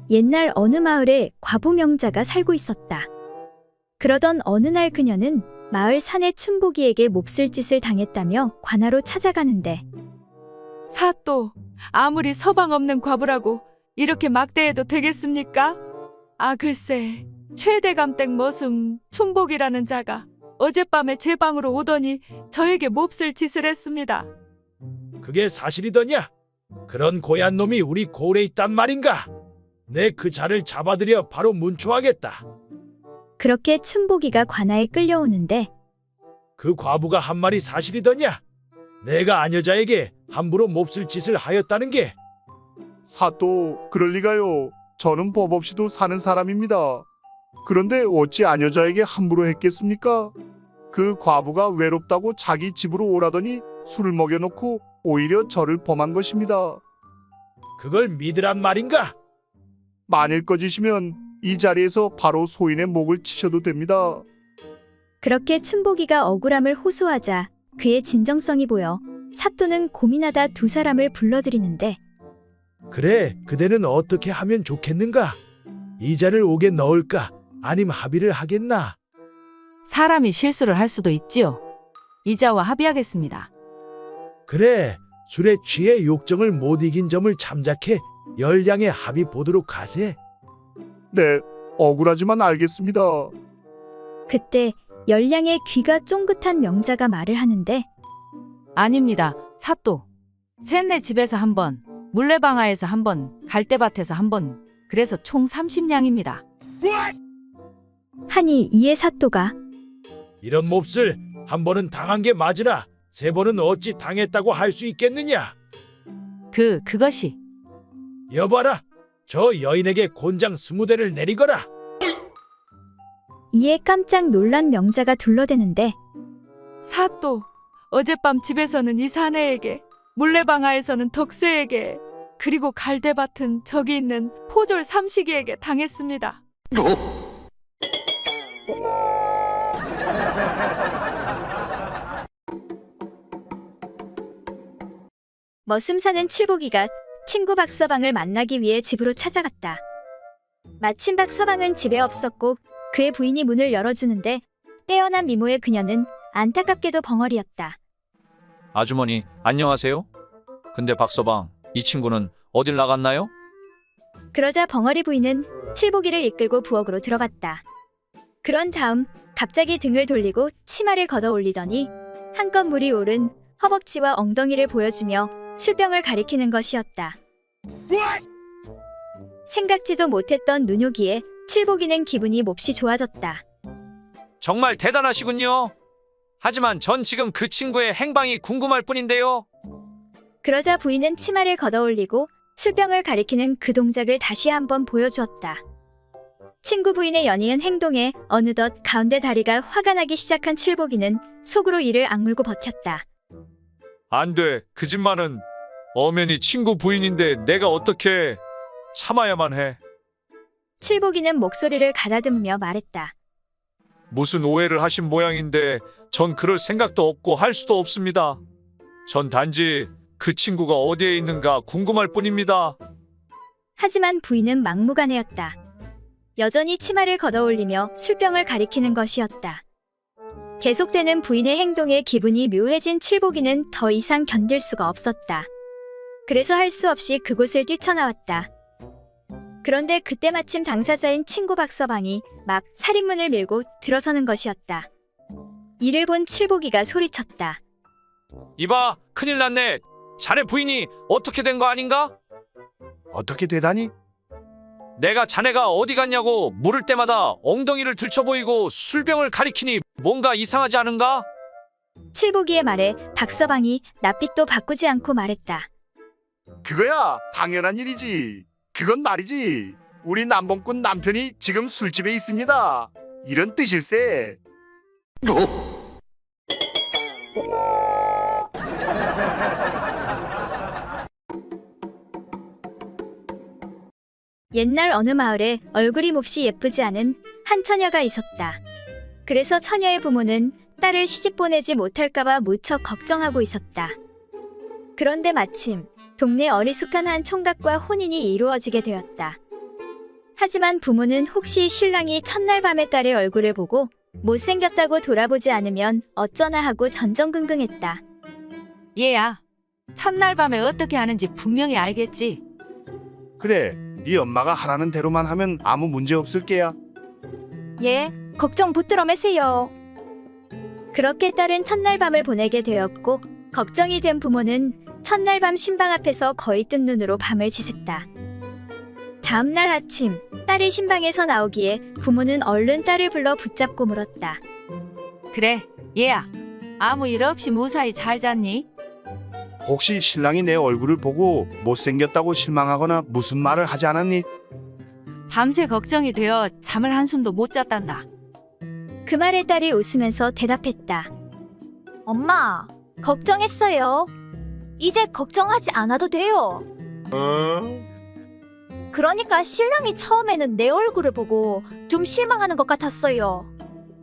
옛날 어느 마을에 과부 명자가 살고 있었다. 그러던 어느 날 그녀는 마을 사내 춘복이에게 몹쓸 짓을 당했다며 관하로 찾아가는데 사또, 아무리 서방 없는 과부라고 이렇게 막대해도 되겠습니까? 아 글쎄, 최대감댁 머슴 춘복이라는 자가 어젯밤에 제 방으로 오더니 저에게 몹쓸 짓을 했습니다. 그게 사실이더냐? 그런 고얀 놈이 우리 고을에 있단 말인가? 내 그 자를 잡아들여 바로 문초하겠다. 그렇게 춘복이가 관아에 끌려오는데 그 과부가 한 말이 사실이더냐? 내가 아녀자에게 함부로 몹쓸 짓을 하였다는 게. 사또, 그럴 리가요. 저는 법 없이도 사는 사람입니다. 그런데 어찌 아녀자에게 함부로 했겠습니까? 그 과부가 외롭다고 자기 집으로 오라더니 술을 먹여놓고 오히려 저를 범한 것입니다. 그걸 믿으란 말인가? 만일 꺼지시면 이 자리에서 바로 소인의 목을 치셔도 됩니다. 그렇게 춘복이가 억울함을 호소하자 그의 진정성이 보여 사또는 고민하다 두 사람을 불러들이는데 그래, 그대는 어떻게 하면 좋겠는가? 이자를 옥에 넣을까? 아님 합의를 하겠나? 사람이 실수를 할 수도 있지요. 이자와 합의하겠습니다. 그래, 술에 취해 욕정을 못 이긴 점을 참작해 열량의 합의 보도록 하세. 네, 억울하지만 알겠습니다. 그때 열량의 귀가 쫑긋한 명자가 말을 하는데 아닙니다, 사또. 셋네 집에서 한 번, 물레방아에서 한 번, 갈대밭에서 한 번, 그래서 총 30냥입니다. 하니 이에 사또가 이런 몹쓸 한 번은 당한 게 맞으나 세 번은 어찌 당했다고 할 수 있겠느냐? 그것이 여봐라, 저 여인에게 곤장 20대를 내리거라. 이에 깜짝 놀란 명자가 둘러대는데 사또, 어젯밤 집에서는 이 사내에게, 물레방아에서는 덕수에게, 그리고 갈대밭은 저기 있는 포졸 삼식이에게 당했습니다. 머슴 사는 칠복이가 친구 박서방을 만나기 위해 집으로 찾아갔다. 마침 박서방은 집에 없었고 그의 부인이 문을 열어주는데 빼어난 미모의 그녀는 안타깝게도 벙어리였다. 아주머니, 안녕하세요? 근데 박서방, 이 친구는 어딜 나갔나요? 그러자 벙어리 부인은 칠복이를 이끌고 부엌으로 들어갔다. 그런 다음 갑자기 등을 돌리고 치마를 걷어 올리더니 한껏 물이 오른 허벅지와 엉덩이를 보여주며 술병을 가리키는 것이었다. 생각지도 못했던 눈요기에 칠복이는 기분이 몹시 좋아졌다. 정말 대단하시군요. 하지만 전 지금 그 친구의 행방이 궁금할 뿐인데요. 그러자 부인은 치마를 걷어 올리고 술병을 가리키는 그 동작을 다시 한번 보여주었다. 친구 부인의 연이은 행동에 어느덧 가운데 다리가 화가 나기 시작한 칠복이는 속으로 이를 악물고 버텼다. 안 돼, 그 집만은 엄연히 친구 부인인데 내가 어떻게 참아야만 해. 칠복이는 목소리를 가다듬으며 말했다. 무슨 오해를 하신 모양인데 전 그럴 생각도 없고 할 수도 없습니다. 전 단지 그 친구가 어디에 있는가 궁금할 뿐입니다. 하지만 부인은 막무가내였다. 여전히 치마를 걷어올리며 술병을 가리키는 것이었다. 계속되는 부인의 행동에 기분이 묘해진 칠복이는 더 이상 견딜 수가 없었다. 그래서 할 수 없이 그곳을 뛰쳐나왔다. 그런데 그때 마침 당사자인 친구 박서방이 막 살인문을 밀고 들어서는 것이었다. 이를 본 칠복이가 소리쳤다. 이봐, 큰일 났네. 자네 부인이 어떻게 된 거 아닌가? 어떻게 되다니? 내가 자네가 어디 갔냐고 물을 때마다 엉덩이를 들쳐 보이고 술병을 가리키니 뭔가 이상하지 않은가? 칠복이의 말에 박서방이 낯빛도 바꾸지 않고 말했다. 그거야 당연한 일이지. 그건 말이지. 우리 남봉꾼 남편이 지금 술집에 있습니다. 이런 뜻일세. 옛날 어느 마을에 얼굴이 몹시 예쁘지 않은 한 처녀가 있었다. 그래서 처녀의 부모는 딸을 시집 보내지 못할까봐 무척 걱정하고 있었다. 그런데 마침 동네 어리숙한 한 총각과 혼인이 이루어지게 되었다. 하지만 부모는 혹시 신랑이 첫날 밤에 딸의 얼굴을 보고 못생겼다고 돌아보지 않으면 어쩌나 하고 전전긍긍했다. 얘야, 첫날 밤에 어떻게 하는지 분명히 알겠지? 그래, 네 엄마가 하라는 대로만 하면 아무 문제 없을 게야. 예, 걱정 붙들어 매세요. 그렇게 딸은 첫날 밤을 보내게 되었고 걱정이 된 부모는 첫날 밤 신방 앞에서 거의 뜬 눈으로 밤을 지샜다. 다음 날 아침 딸이 신방에서 나오기에 부모는 얼른 딸을 불러 붙잡고 물었다. 그래, 얘야. 아무 일 없이 무사히 잘 잤니? 혹시 신랑이 내 얼굴을 보고 못생겼다고 실망하거나 무슨 말을 하지 않았니? 밤새 걱정이 되어 잠을 한숨도 못 잤단다. 그 말에 딸이 웃으면서 대답했다. 엄마, 걱정했어요. 이제 걱정하지 않아도 돼요. 그러니까 신랑이 처음에는 내 얼굴을 보고 좀 실망하는 것 같았어요.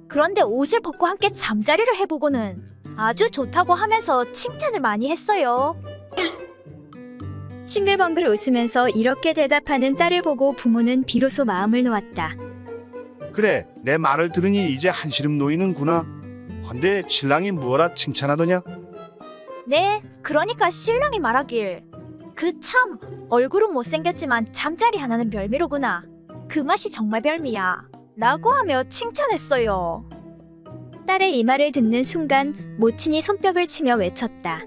그런데 옷을 벗고 함께 잠자리를 해보고는 아주 좋다고 하면서 칭찬을 많이 했어요. 싱글벙글 웃으면서 이렇게 대답하는 딸을 보고 부모는 비로소 마음을 놓았다. 그래, 내 말을 들으니 이제 한시름 놓이는구나. 근데 신랑이 무어라 칭찬하더냐? 네, 그러니까 신랑이 말하길. 그 참, 얼굴은 못생겼지만 잠자리 하나는 별미로구나. 그 맛이 정말 별미야. 라고 하며 칭찬했어요. 딸의 이 말을 듣는 순간 모친이 손뼉을 치며 외쳤다.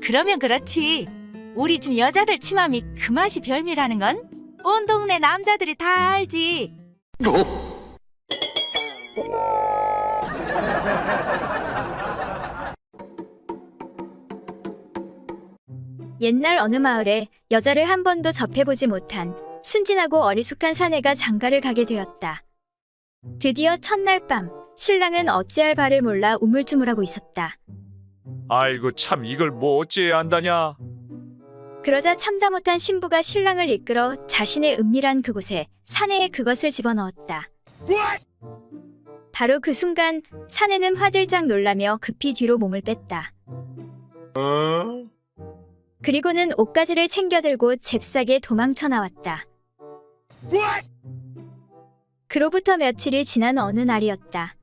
그러면 그렇지. 우리 집 여자들 치마미 그 맛이 별미라는 건 온 동네 남자들이 다 알지. 옛날 어느 마을에 여자를 한 번도 접해보지 못한 순진하고 어리숙한 사내가 장가를 가게 되었다. 드디어 첫날 밤 신랑은 어찌할 바를 몰라 우물쭈물하고 있었다. 아이고 참 이걸 뭐 어찌해야 한다냐. 그러자 참다 못한 신부가 신랑을 이끌어 자신의 은밀한 그곳에 사내에 그것을 집어넣었다. 바로 그 순간 사내는 화들짝 놀라며 급히 뒤로 몸을 뺐다. 그리고는 옷가지를 챙겨들고 잽싸게 도망쳐 나왔다. 그로부터 며칠이 지난 어느 날이었다.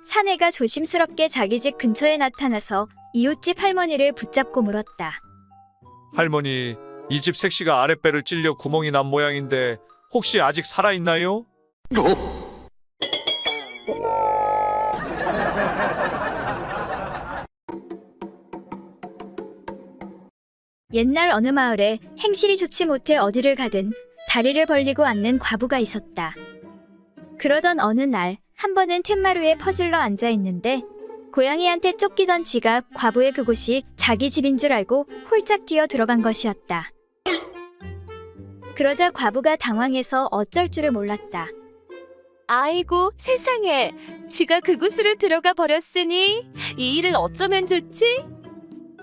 사내가 조심스럽게 자기 집 근처에 나타나서 이웃집 할머니를 붙잡고 물었다. 할머니, 이 집 색시가 아랫배를 찔려 구멍이 난 모양인데 혹시 아직 살아있나요? 옛날 어느 마을에 행실이 좋지 못해 어디를 가든 다리를 벌리고 앉는 과부가 있었다. 그러던 어느 날 한 번은 툇마루에 퍼질러 앉아 있는데 고양이한테 쫓기던 쥐가 과부의 그곳이 자기 집인 줄 알고 홀짝 뛰어 들어간 것이었다. 그러자 과부가 당황해서 어쩔 줄을 몰랐다. 아이고 세상에, 쥐가 그곳으로 들어가 버렸으니 이 일을 어쩌면 좋지?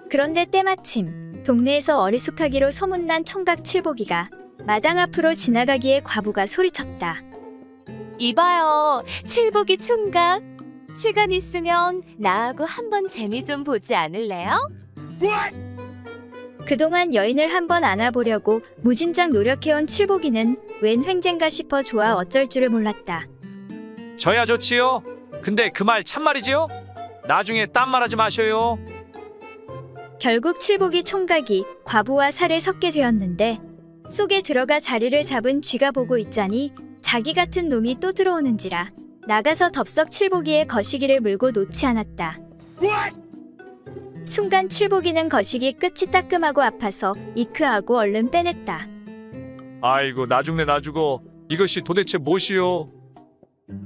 그런데 때마침 동네에서 어리숙하기로 소문난 총각 칠복이가 마당 앞으로 지나가기에 과부가 소리쳤다. 이봐요, 칠복이 총각. 시간 있으면 나하고 한번 재미 좀 보지 않을래요? 그동안 여인을 한번 안아보려고 무진장 노력해온 칠복이는 웬 횡재인가 싶어 좋아 어쩔 줄을 몰랐다. 저야 좋지요. 근데 그 말 참말이지요? 나중에 딴 말하지 마셔요. 결국 칠복이 총각이 과부와 살을 섞게 되었는데 속에 들어가 자리를 잡은 쥐가 보고 있자니 자기 같은 놈이 또 들어오는지라 나가서 덥석 칠복이의 거시기를 물고 놓지 않았다. 순간 칠복이는 거시기 끝이 따끔하고 아파서 이크하고 얼른 빼냈다. 아이고 나죽네 나죽어. 이것이 도대체 무엇이요?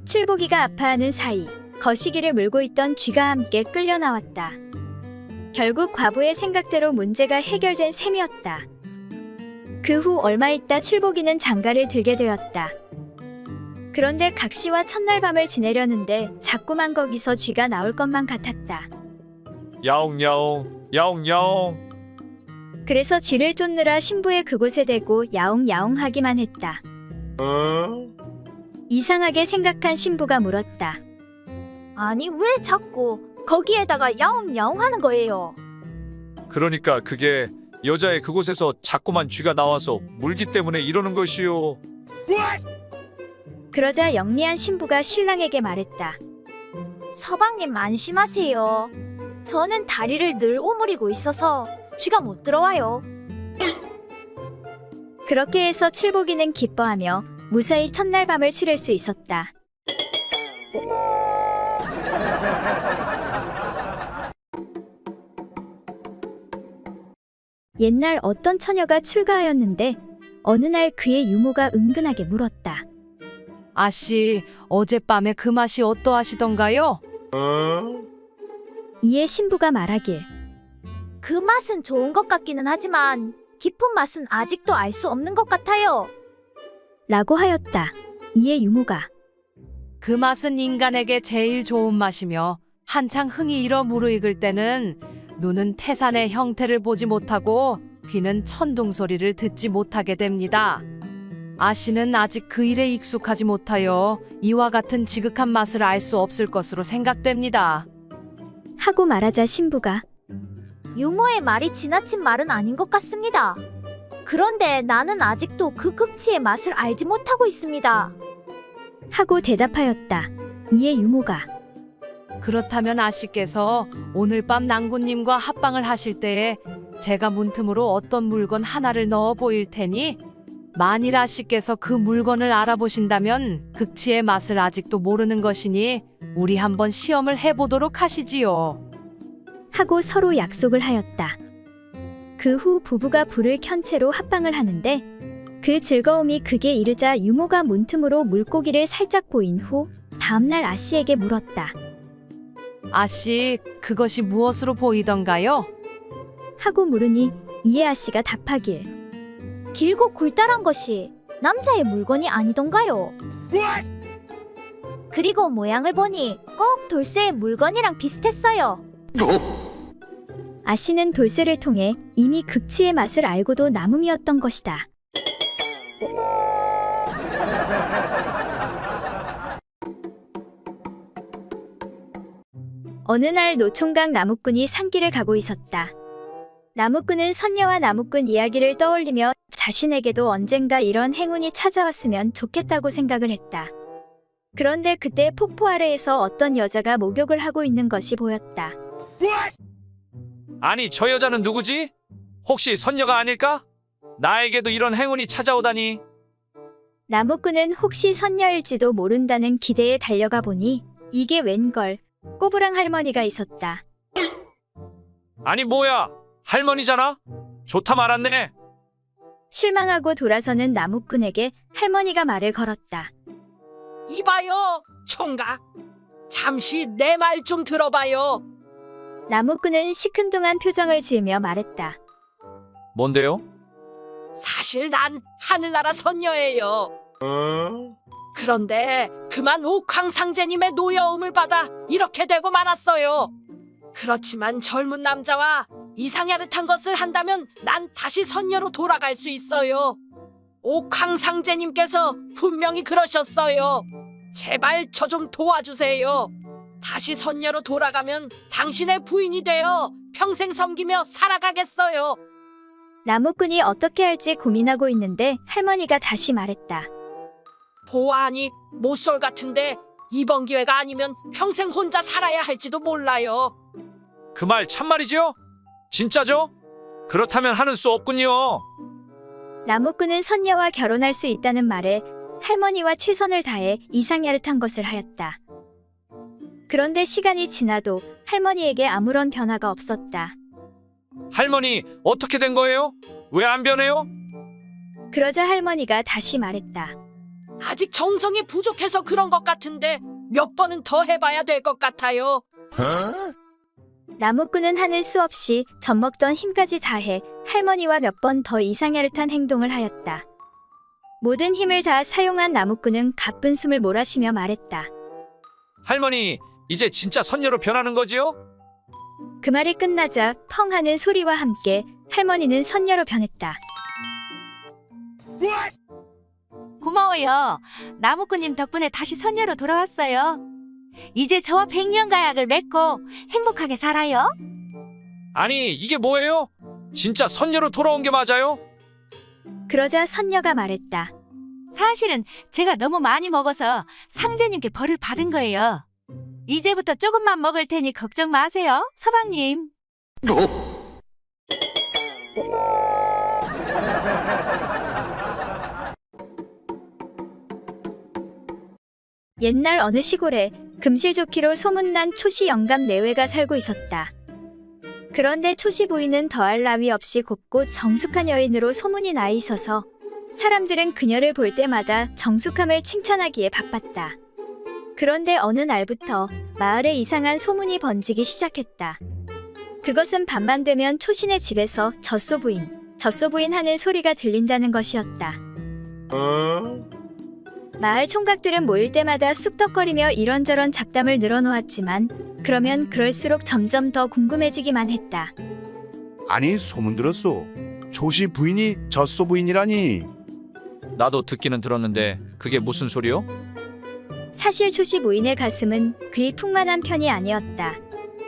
칠복이가 아파하는 사이 거시기를 물고 있던 쥐가 함께 끌려 나왔다. 결국 과부의 생각대로 문제가 해결된 셈이었다. 그 후 얼마 있다 칠복이는 장가를 들게 되었다. 그런데 각시와 첫날 밤을 지내려는데 자꾸만 거기서 쥐가 나올 것만 같았다. 야옹야옹 야옹야옹. 그래서 쥐를 쫓느라 신부의 그곳에 대고 야옹야옹하기만 했다. 이상하게 생각한 신부가 물었다. 아니, 왜 자꾸 거기에다가 야옹야옹 하는 거예요? 그러니까 그게 여자의 그곳에서 자꾸만 쥐가 나와서 물기 때문에 이러는 것이요. 그러자 영리한 신부가 신랑에게 말했다. 서방님 안심하세요. 저는 다리를 늘 오므리고 있어서 쥐가 못 들어와요. 그렇게 해서 칠복이는 기뻐하며 무사히 첫날 밤을 치를 수 있었다. 옛날 어떤 처녀가 출가하였는데 어느 날 그의 유모가 은근하게 물었다. 아씨, 어젯밤에 그 맛이 어떠하시던가요? 이에 신부가 말하길. 그 맛은 좋은 것 같기는 하지만 깊은 맛은 아직도 알 수 없는 것 같아요. 라고 하였다. 이에 유모가. 그 맛은 인간에게 제일 좋은 맛이며 한창 흥이 일어 무르익을 때는 눈은 태산의 형태를 보지 못하고 귀는 천둥 소리를 듣지 못하게 됩니다. 아씨는 아직 그 일에 익숙하지 못하여 이와 같은 지극한 맛을 알 수 없을 것으로 생각됩니다. 하고 말하자 신부가. 유모의 말이 지나친 말은 아닌 것 같습니다. 그런데 나는 아직도 그 극치의 맛을 알지 못하고 있습니다. 하고 대답하였다. 이에 유모가. 그렇다면 아씨께서 오늘 밤 낭군님과 합방을 하실 때에 제가 문틈으로 어떤 물건 하나를 넣어 보일 테니 만일 아씨께서 그 물건을 알아보신다면 극치의 맛을 아직도 모르는 것이니 우리 한번 시험을 해보도록 하시지요. 하고 서로 약속을 하였다. 그 후 부부가 불을 켠 채로 합방을 하는데 그 즐거움이 극에 이르자 유모가 문틈으로 물고기를 살짝 보인 후 다음날 아씨에게 물었다. 아씨, 그것이 무엇으로 보이던가요? 하고 물으니 이에 아씨가 답하길. 길고 굴다란 것이 남자의 물건이 아니던가요? 그리고 모양을 보니 꼭 돌쇠의 물건이랑 비슷했어요. 아씨는 돌쇠를 통해 이미 극치의 맛을 알고도 남음이었던 것이다. 어느 날 노총각 나무꾼이 산길을 가고 있었다. 나무꾼은 선녀와 나무꾼 이야기를 떠올리며 자신에게도 언젠가 이런 행운이 찾아왔으면 좋겠다고 생각을 했다. 그런데 그때 폭포 아래에서 어떤 여자가 목욕을 하고 있는 것이 보였다. 아니, 저 여자는 누구지? 혹시 선녀가 아닐까? 나에게도 이런 행운이 찾아오다니. 나무꾼은 혹시 선녀일지도 모른다는 기대에 달려가 보니 이게 웬걸 꼬부랑 할머니가 있었다. 아니 뭐야, 할머니잖아? 좋다 말았네. 실망하고 돌아서는 나무꾼에게 할머니가 말을 걸었다. 이봐요, 총각. 잠시 내 말 좀 들어봐요. 나무꾼은 시큰둥한 표정을 지으며 말했다. 뭔데요? 사실 난 하늘나라 선녀예요. 그런데 그만 옥황상제님의 노여움을 받아 이렇게 되고 말았어요. 그렇지만 젊은 남자와 이상야릇한 것을 한다면 난 다시 선녀로 돌아갈 수 있어요. 옥황상제님께서 분명히 그러셨어요. 제발 저 좀 도와주세요. 다시 선녀로 돌아가면 당신의 부인이 되어 평생 섬기며 살아가겠어요. 나무꾼이 어떻게 할지 고민하고 있는데 할머니가 다시 말했다. 보아하니 모쏠 같은데 이번 기회가 아니면 평생 혼자 살아야 할지도 몰라요. 그 말 참말이지요? 진짜죠? 그렇다면 하는 수 없군요. 나무꾼은 선녀와 결혼할 수 있다는 말에 할머니와 최선을 다해 이상야릇한 것을 하였다. 그런데 시간이 지나도 할머니에게 아무런 변화가 없었다. 할머니, 어떻게 된 거예요? 왜 안 변해요? 그러자 할머니가 다시 말했다. 아직 정성이 부족해서 그런 것 같은데 몇 번은 더 해봐야 될 것 같아요. 나무꾼은 하는 수 없이 젖먹던 힘까지 다해 할머니와 몇 번 더 이상야릇한 행동을 하였다. 모든 힘을 다 사용한 나무꾼은 가쁜 숨을 몰아쉬며 말했다. 할머니, 이제 진짜 선녀로 변하는 거지요? 그 말이 끝나자 펑 하는 소리와 함께 할머니는 선녀로 변했다. 고마워요. 나무꾼님 덕분에 다시 선녀로 돌아왔어요. 이제 저와 100년 가약을 맺고 행복하게 살아요. 아니, 이게 뭐예요? 진짜 선녀로 돌아온 게 맞아요? 그러자 선녀가 말했다. 사실은 제가 너무 많이 먹어서 상제님께 벌을 받은 거예요. 이제부터 조금만 먹을 테니 걱정 마세요, 서방님. 옛날 어느 시골에 금실좋기로 소문난 초시 영감 내외가 살고 있었다. 그런데 초시 부인은 더할 나위 없이 곱고 정숙한 여인으로 소문이 나 있어서 사람들은 그녀를 볼 때마다 정숙함을 칭찬하기에 바빴다. 그런데 어느 날부터 마을에 이상한 소문이 번지기 시작했다. 그것은 밤만 되면 초신의 집에서 젖소부인 하는 소리가 들린다는 것이었다. 마을 총각들은 모일 때마다 쑥덕거리며 이런저런 잡담을 늘어놓았지만 그러면 그럴수록 점점 더 궁금해지기만 했다. 아니 소문 들었소. 조씨 부인이 젖소 부인이라니. 나도 듣기는 들었는데 그게 무슨 소리요? 사실 초시 부인의 가슴은 그리 풍만한 편이 아니었다.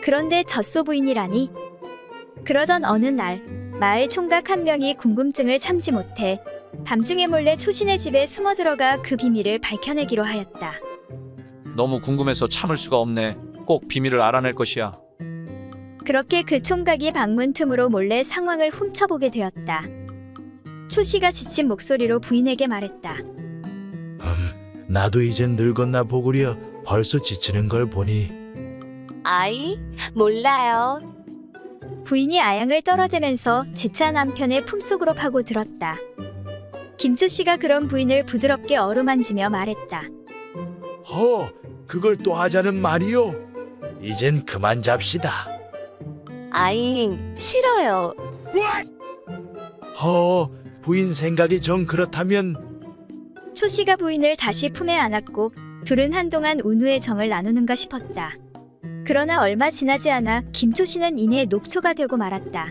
그런데 젖소 부인이라니? 그러던 어느 날 마을 총각 한 명이 궁금증을 참지 못해 밤중에 몰래 초신의 집에 숨어 들어가 그 비밀을 밝혀내기로 하였다. 너무 궁금해서 참을 수가 없네. 꼭 비밀을 알아낼 것이야. 그렇게 그 총각이 방문 틈으로 몰래 상황을 훔쳐보게 되었다. 초시가 지친 목소리로 부인에게 말했다. 나도 이젠 늙었나 보구려. 벌써 지치는 걸 보니. 아이, 몰라요. 부인이 아양을 떨어대면서 재차 남편의 품속으로 파고들었다. 김초씨가 그런 부인을 부드럽게 어루만지며 말했다. 그걸 또 하자는 말이요. 이젠 그만 잡시다. 아이, 싫어요. 부인 생각이 정 그렇다면. 초씨가 부인을 다시 품에 안았고 둘은 한동안 운후의 정을 나누는가 싶었다. 그러나 얼마 지나지 않아 김초씨는 이내 녹초가 되고 말았다.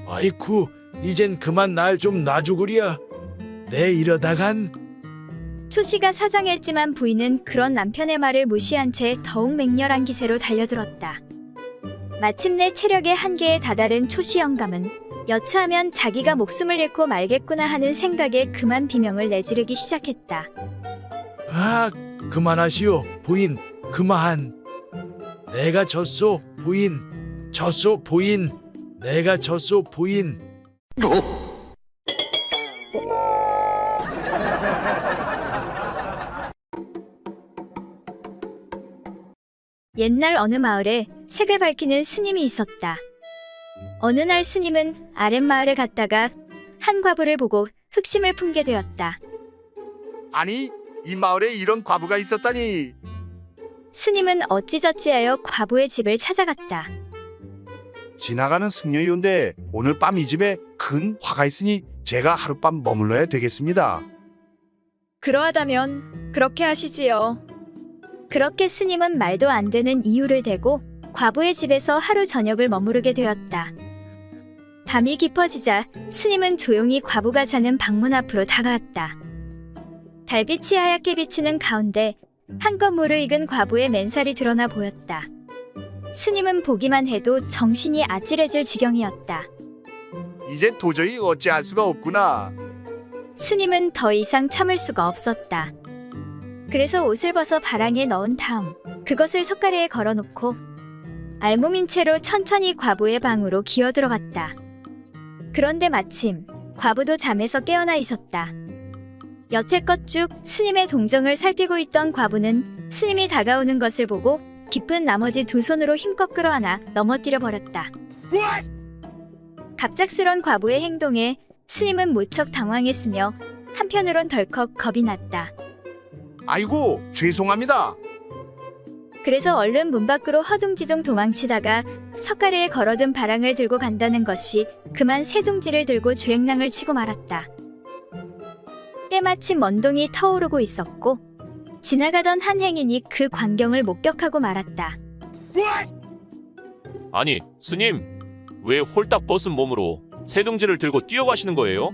아이쿠, 이젠 그만 날 좀 놔주구려. 내 이러다간. 초씨가 사정했지만 부인은 그런 남편의 말을 무시한 채 더욱 맹렬한 기세로 달려들었다. 마침내 체력의 한계에 다다른 초씨 영감은 여차하면 자기가 목숨을 잃고 말겠구나 하는 생각에 그만 비명을 내지르기 시작했다. 그만하시오, 부인. 그만. 내가 졌소, 부인. 졌소, 부인. 내가 졌소, 부인. 옛날 어느 마을에 색을 밝히는 스님이 있었다. 어느 날 스님은 아랫마을에 갔다가 한 과부를 보고 흑심을 품게 되었다. 아니 이 마을에 이런 과부가 있었다니. 스님은 어찌저찌하여 과부의 집을 찾아갔다. 지나가는 승려이온데 오늘 밤 이 집에 큰 화가 있으니 제가 하룻밤 머물러야 되겠습니다. 그러하다면 그렇게 하시지요. 그렇게 스님은 말도 안 되는 이유를 대고 과부의 집에서 하루 저녁을 머무르게 되었다. 밤이 깊어지자 스님은 조용히 과부가 자는 방문 앞으로 다가왔다. 달빛이 하얗게 비치는 가운데 한껏 무르익은 과부의 맨살이 드러나 보였다. 스님은 보기만 해도 정신이 아찔해질 지경이었다. 이제 도저히 어찌할 수가 없구나. 스님은 더 이상 참을 수가 없었다. 그래서 옷을 벗어 바랑에 넣은 다음 그것을 석가래에 걸어놓고 알몸인 채로 천천히 과부의 방으로 기어 들어갔다. 그런데 마침 과부도 잠에서 깨어나 있었다. 여태껏 쭉 스님의 동정을 살피고 있던 과부는 스님이 다가오는 것을 보고 기쁜 나머지 두 손으로 힘껏 끌어안아 넘어뜨려 버렸다. 갑작스런 과부의 행동에 스님은 무척 당황했으며 한편으론 덜컥 겁이 났다. 아이고 죄송합니다. 그래서 얼른 문 밖으로 허둥지둥 도망치다가 석가래에 걸어둔 바랑을 들고 간다는 것이 그만 새둥지를 들고 주행랑을 치고 말았다. 때마침 먼동이 터오르고 있었고 지나가던 한 행인이 그 광경을 목격하고 말았다. 아니, 스님, 왜 홀딱 벗은 몸으로 새둥지를 들고 뛰어가시는 거예요?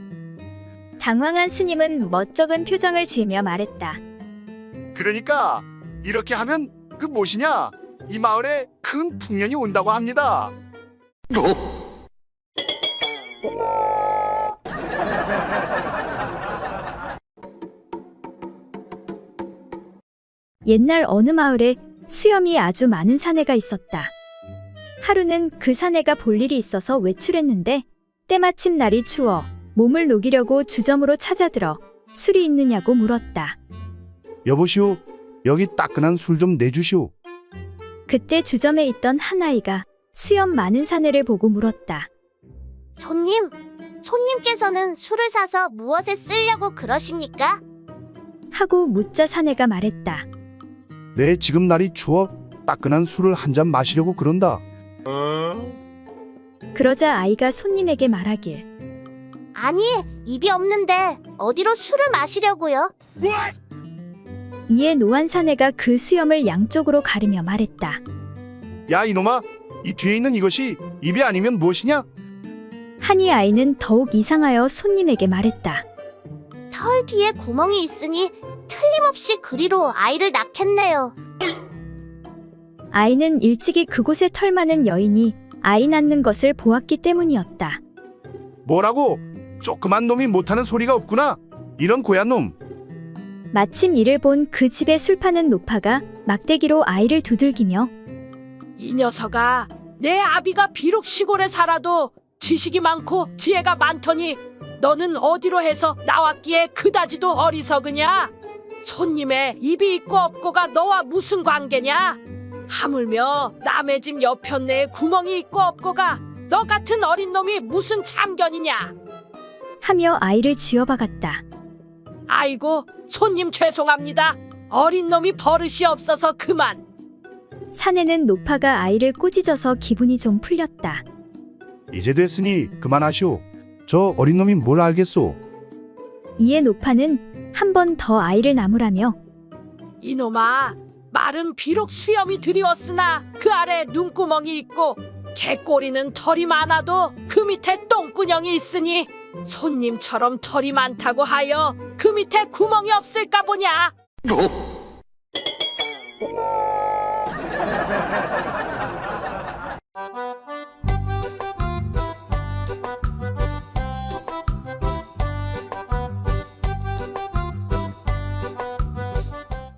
당황한 스님은 멋쩍은 표정을 지으며 말했다. 그러니까 이렇게 하면 그 무엇이냐? 이 마을에 큰 풍년이 온다고 합니다. 옛날 어느 마을에 수염이 아주 많은 사내가 있었다. 하루는 그 사내가 볼 일이 있어서 외출했는데 때마침 날이 추워 몸을 녹이려고 주점으로 찾아들어 술이 있느냐고 물었다. 여보시오, 여기 따끈한 술 좀 내주시오. 그때 주점에 있던 한 아이가 수염 많은 사내를 보고 물었다. 손님께서는 술을 사서 무엇에 쓰려고 그러십니까? 하고 묻자 사내가 말했다. 네, 지금 날이 추워 따끈한 술을 한 잔 마시려고 그런다. 그러자 아이가 손님에게 말하길. 아니, 입이 없는데 어디로 술을 마시려고요? 이에 노한 사내가 그 수염을 양쪽으로 가르며 말했다. 야 이놈아, 이 뒤에 있는 이것이 입이 아니면 무엇이냐? 하니 아이는 더욱 이상하여 손님에게 말했다. 털 뒤에 구멍이 있으니 틀림없이 그리로 아이를 낳겠네요. 아이는 일찍이 그곳에 털 많은 여인이 아이 낳는 것을 보았기 때문이었다. 뭐라고? 조그만 놈이 못하는 소리가 없구나. 이런 고얀 놈. 마침 이를 본 그 집에 술 파는 노파가 막대기로 아이를 두들기며 이 녀석아, 내 아비가 비록 시골에 살아도 지식이 많고 지혜가 많더니 너는 어디로 해서 나왔기에 그다지도 어리석으냐? 손님의 입이 있고 없고가 너와 무슨 관계냐? 하물며 남의 집 여편네에 구멍이 있고 없고가 너 같은 어린 놈이 무슨 참견이냐? 하며 아이를 쥐어박았다. 아이고, 손님 죄송합니다. 어린 놈이 버릇이 없어서 그만. 사내는 노파가 아이를 꾸짖어서 기분이 좀 풀렸다. 이제 됐으니 그만하시오. 저 어린 놈이 뭘 알겠소? 이에 노파는 한 번 더 아이를 나무라며 이놈아, 말은 비록 수염이 드리웠으나 그 아래 눈구멍이 있고 개꼬리는 털이 많아도 그 밑에 똥구녕이 있으니 손님처럼 털이 많다고 하여 그 밑에 구멍이 없을까 보냐?